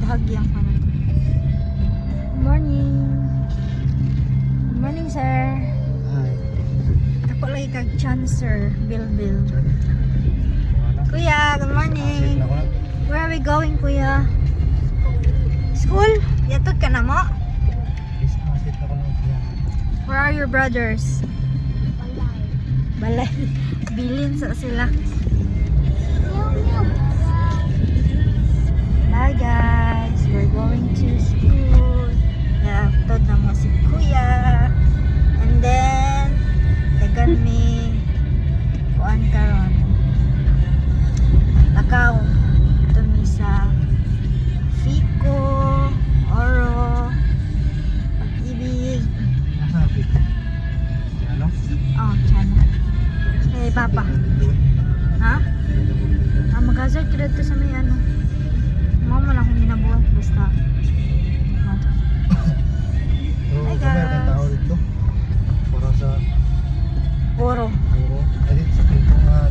Hagyang ka na to. Good morning. Good morning, sir. Hi. Ako lagi kag Chancer, Bilbil. Kuya, good morning. Where are we going, kuya? School? Yatod ka na mo? Where are your brothers? Balay. Bilin sa sila. Bye guys, we're going to school. Yatod na mo si kuya. And then, tagan mi kuan karon. Lakaw. Ito mi sa Fico, Oro, Pag-ibig. Nasa Fico? Ano? Oh, Chana. Hey, Papa. Ha? Mag-hazard ka dito sa may ano. Mama lang akong ginabuhat. Basta.